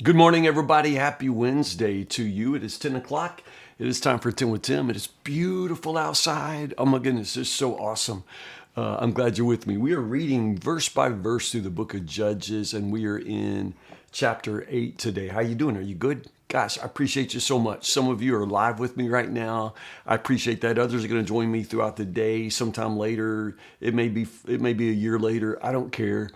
Good morning, everybody. Happy Wednesday to you. It is 10 o'clock. It is time for 10 with Tim. It is beautiful outside. Oh my goodness, it's so awesome. I'm glad you're with me. We are reading verse by verse through the book of Judges, and we are in chapter 8 today. How you doing? Are you good? Gosh, I appreciate you so much. Some of you are live with me right now. I appreciate that. Others are going to join me throughout the day, sometime later. It may be a year later. I don't care.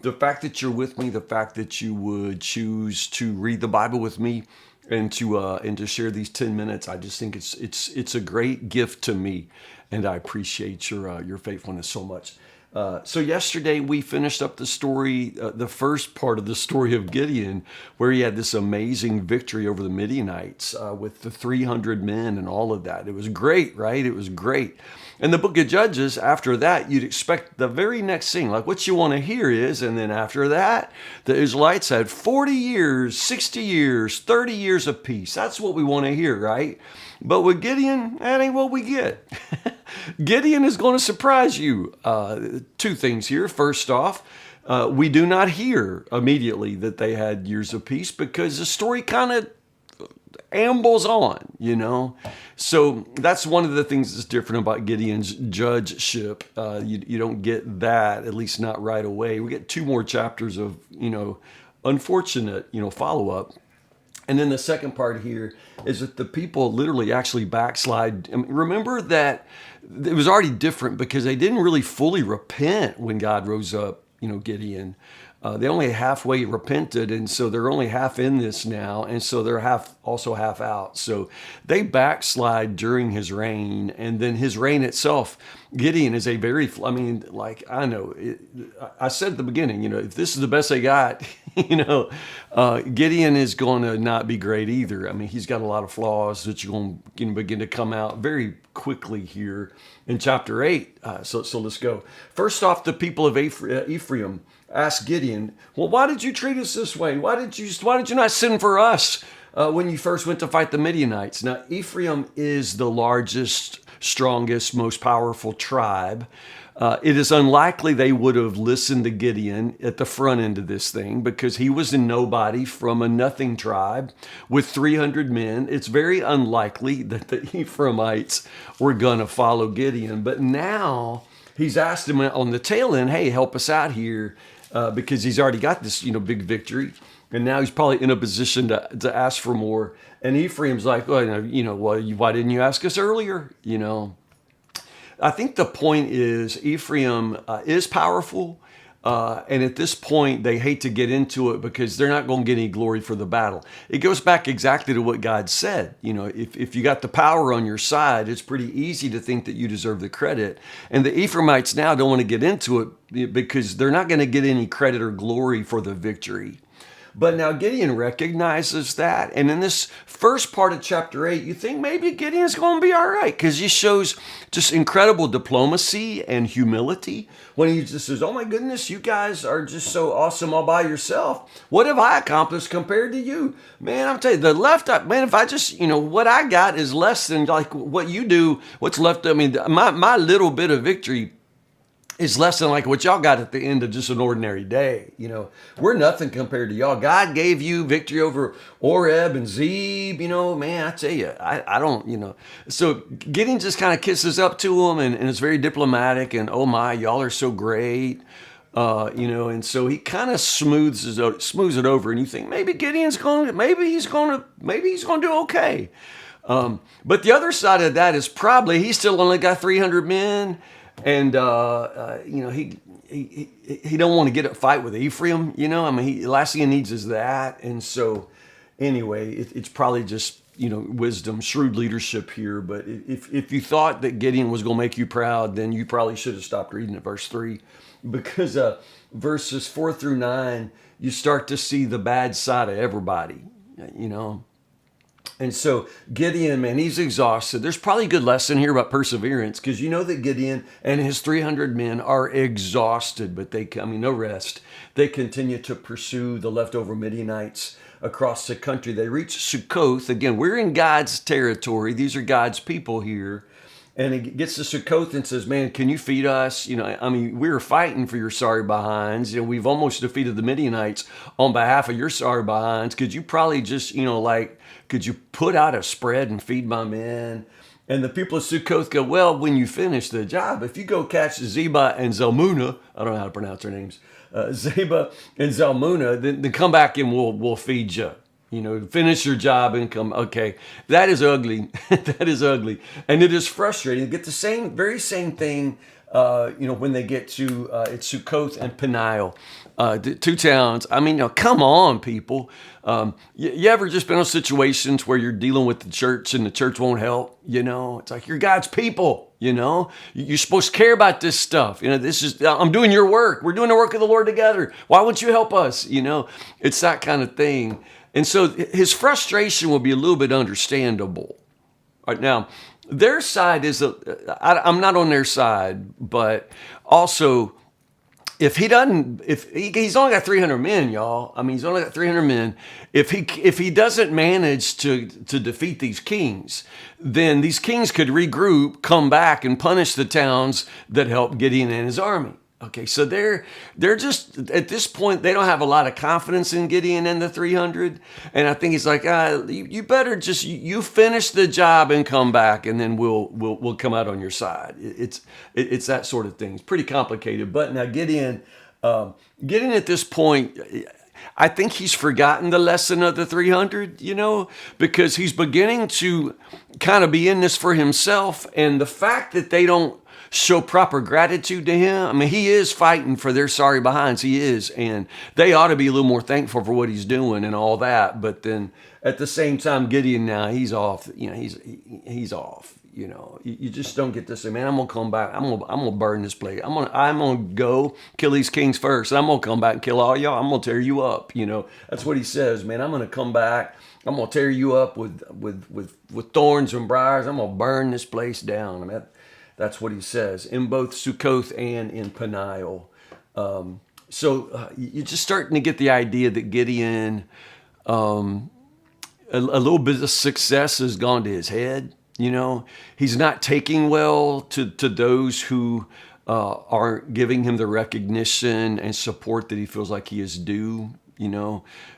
The fact that you're with me, the fact that you would choose to read the Bible with me and to share these 10 minutes, I just think it's a great gift to me, and I appreciate your faithfulness so much. So yesterday we finished up the story, the first part of the story of Gideon, where he had this amazing victory over the Midianites with the 300 men and all of that. It was great, right? It was great. In the book of Judges, after that, you'd expect the very next thing, like what you want to hear is, and then after that, the Israelites had 40 years, 60 years, 30 years of peace. That's what we want to hear, right? But with Gideon, that ain't what we get. Gideon is going to surprise you. Two things here. First off, we do not hear immediately that they had years of peace because the story kind of ambles on. So that's one of the things that's different about Gideon's judgeship. You don't get that, at least not right away. We get two more chapters of, unfortunate, follow-up. And then the second part here is that the people literally actually backslide. I mean, remember that it was already different because they didn't really fully repent when God rose up, Gideon. They only halfway repented, and so they're only half in this now, and so they're also half out. So they backslide during his reign, and then his reign itself, Gideon is I know, I said at the beginning, if this is the best they got, Gideon is going to not be great either. I mean, he's got a lot of flaws that you're going to begin to come out very quickly here in chapter 8. So let's go. First off, the people of Ephraim asked Gideon, well, why did you treat us this way? Why did you not send for us when you first went to fight the Midianites? Now, Ephraim is the largest, strongest, most powerful tribe. It is unlikely they would have listened to Gideon at the front end of this thing because he was a nobody from a nothing tribe with 300 men. It's very unlikely that the Ephraimites were going to follow Gideon. But now he's asked them on the tail end, hey, help us out here because he's already got this, big victory. And now he's probably in a position to ask for more. And Ephraim's like, well, why didn't you ask us earlier? I think the point is Ephraim is powerful. And at this point, they hate to get into it because they're not going to get any glory for the battle. It goes back exactly to what God said. If you got the power on your side, it's pretty easy to think that you deserve the credit. And the Ephraimites now don't want to get into it because they're not going to get any credit or glory for the victory. But now Gideon recognizes that. And in this first part of chapter 8, you think maybe Gideon's going to be all right because he shows just incredible diplomacy and humility when he just says, oh my goodness, you guys are just so awesome all by yourself. What have I accomplished compared to you? Man, I'm telling you, if I just, what I got is less than like what you do, what's left. I mean, my little bit of victory is less than like what y'all got at the end of just an ordinary day. We're nothing compared to y'all. God gave you victory over Oreb and Zeb, man, I tell you, I don't. So Gideon just kind of kisses up to him and it's very diplomatic and, oh my, y'all are so great. And so he kind of smooths it over and you think maybe maybe he's going to do okay. But the other side of that is probably he's still only got 300 men. And he don't want to get a fight with Ephraim. Last thing he needs is that. And so, anyway, it's probably just wisdom, shrewd leadership here. But if you thought that Gideon was going to make you proud, then you probably should have stopped reading at verse 3, because verses 4 through 9, you start to see the bad side of everybody. And so Gideon, man, he's exhausted. There's probably a good lesson here about perseverance because you know that Gideon and his 300 men are exhausted, but no rest. They continue to pursue the leftover Midianites across the country. They reach Sukkoth. Again, we're in God's territory. These are God's people here. And he gets to Sukkoth and says, man, can you feed us? I mean, we were fighting for your sorry behinds. We've almost defeated the Midianites on behalf of your sorry behinds. Could you probably just, could you put out a spread and feed my men? And the people of Sukkoth go, well, when you finish the job, if you go catch Zeba and Zalmunna, I don't know how to pronounce their names, Zeba and Zalmunna, then come back and we'll feed you. Finish your job and come. Okay, that is ugly. That is ugly, and it is frustrating. You get the very same thing. When they get to it's Sukkoth and Peniel, the two towns. I mean, come on, people. You ever just been in situations where you're dealing with the church and the church won't help? It's like you're God's people. You're supposed to care about this stuff. I'm doing your work. We're doing the work of the Lord together. Why won't you help us? It's that kind of thing. And so his frustration will be a little bit understandable. Right now, their side is, I'm not on their side, but also if he's only got 300 men, y'all. I mean, he's only got 300 men. If he doesn't manage to defeat these kings, then these kings could regroup, come back, and punish the towns that helped Gideon and his army. Okay, so they're just, at this point, they don't have a lot of confidence in Gideon and the 300. And I think he's like, you better just, you finish the job and come back, and then we'll come out on your side. It's that sort of thing. It's pretty complicated. But now Gideon at this point, I think he's forgotten the lesson of the 300, because he's beginning to kind of be in this for himself. And the fact that they don't show proper gratitude to him. I mean, he is fighting for their sorry behinds. He is. And they ought to be a little more thankful for what he's doing and all that. But then at the same time, Gideon now, he's off. He's off. You just don't get to say, man, I'm going to come back. I'm going to burn this place. I'm going to go kill these kings first. And I'm going to come back and kill all y'all. I'm going to tear you up. That's what he says, man. I'm going to come back. I'm going to tear you up with thorns and briars. I'm going to burn this place down. I mean, that's what he says in both Sukkoth and in Peniel. So you're just starting to get the idea that Gideon, a little bit of success has gone to his head. He's not taking well to those who aren't giving him the recognition and support that he feels like he is due.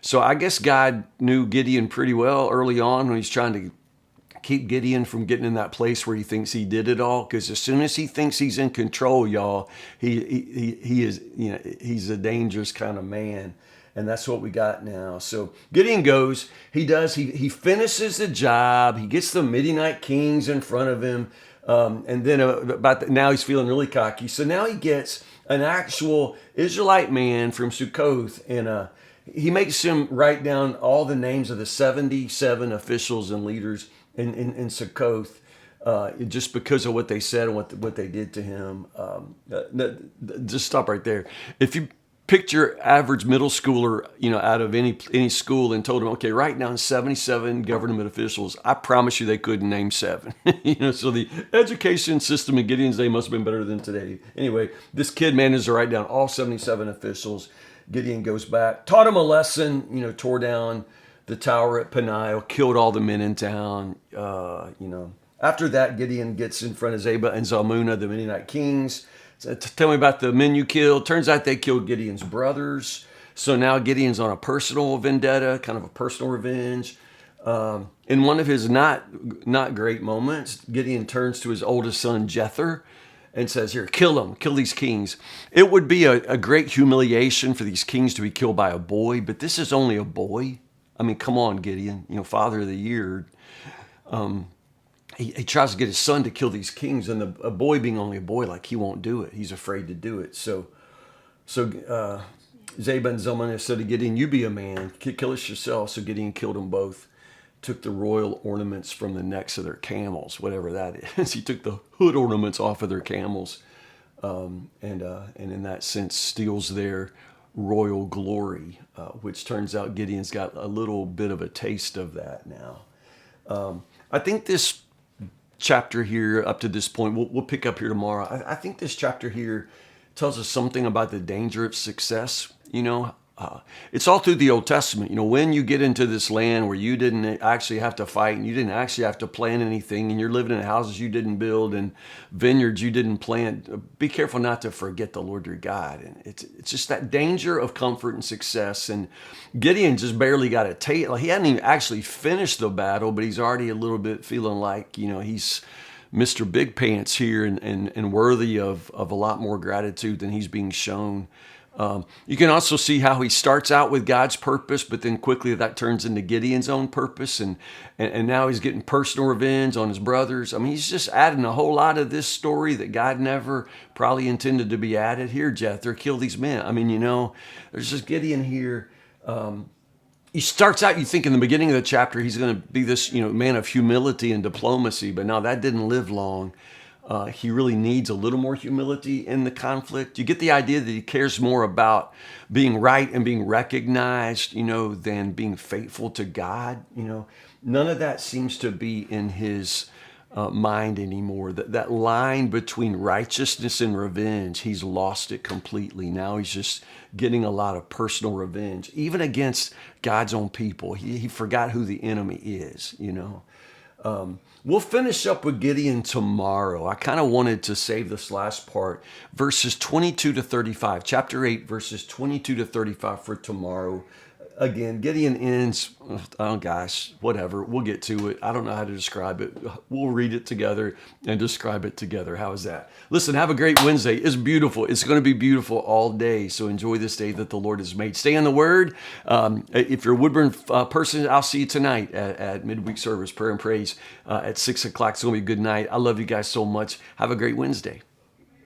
So I guess God knew Gideon pretty well early on when he's trying to keep Gideon from getting in that place where he thinks he did it all. Because as soon as he thinks he's in control, y'all, he is, he's a dangerous kind of man. And that's what we got now. So Gideon goes, he finishes the job. He gets the Midianite kings in front of him. And then now he's feeling really cocky. So now he gets an actual Israelite man from Sukkoth, and he makes him write down all the names of the 77 officials and leaders in Sukkoth, just because of what they said and what they did to him. Just stop right there. If you picked your average middle schooler, out of any school and told them, okay, write down 77 government officials, I promise you they couldn't name 7. So the education system in Gideon's day must have been better than today. Anyway, this kid managed to write down all 77 officials. Gideon goes back, taught him a lesson, tore down the tower at Peniel, killed all the men in town. After that, Gideon gets in front of Zeba and Zalmunna, the Midianite kings. So, tell me about the men you killed. Turns out they killed Gideon's brothers. So now Gideon's on a personal vendetta, kind of a personal revenge. In one of his not great moments, Gideon turns to his oldest son, Jether, and says, here, kill them, kill these kings. It would be a great humiliation for these kings to be killed by a boy, but this is only a boy. I mean, come on, Gideon, father of the year. He tries to get his son to kill these kings, and a boy being only a boy, like he won't do it. He's afraid to do it. So Zeba and Zalmunna said to Gideon, you be a man, kill us yourself. So Gideon killed them both, took the royal ornaments from the necks of their camels, whatever that is. He took the hood ornaments off of their camels, and in that sense steals their royal glory, which turns out Gideon's got a little bit of a taste of that now. I think this chapter here, up to this point, we'll pick up here tomorrow. I think this chapter here tells us something about the danger of success. It's all through the Old Testament. You know, when you get into this land where you didn't actually have to fight and you didn't actually have to plant anything and you're living in houses you didn't build and vineyards you didn't plant, be careful not to forget the Lord your God. And it's just that danger of comfort and success. And Gideon just barely got a taste. Like, he hadn't even actually finished the battle, but he's already a little bit feeling like, you know, he's Mr. Big Pants here and worthy of a lot more gratitude than he's being shown. You can also see how he starts out with God's purpose, but then quickly that turns into Gideon's own purpose. And now he's getting personal revenge on his brothers. I mean, he's just adding a whole lot of this story that God never probably intended to be added. Here, Jethro, kill these men. I mean, you know, there's just Gideon here. He starts out, you think in the beginning of the chapter, he's going to be this, you know, man of humility and diplomacy, but now that didn't live long. He really needs a little more humility in the conflict. You get the idea that he cares more about being right and being recognized, you know, than being faithful to God. You know, none of that seems to be in his mind anymore. That line between righteousness and revenge, he's lost it completely. Now he's just getting a lot of personal revenge, even against God's own people. He forgot who the enemy is, you know. We'll finish up with Gideon tomorrow. I kind of wanted to save this last part, verses 22 to 35, chapter 8, verses 22 to 35 for tomorrow. Again, Gideon ends, oh gosh, whatever. We'll get to it. I don't know how to describe it. We'll read it together and describe it together. How is that? Listen, have a great Wednesday. It's beautiful. It's going to be beautiful all day. So enjoy this day that the Lord has made. Stay in the Word. If you're a Woodburn person, I'll see you tonight at midweek service, prayer and praise at 6 o'clock. It's going to be a good night. I love you guys so much. Have a great Wednesday.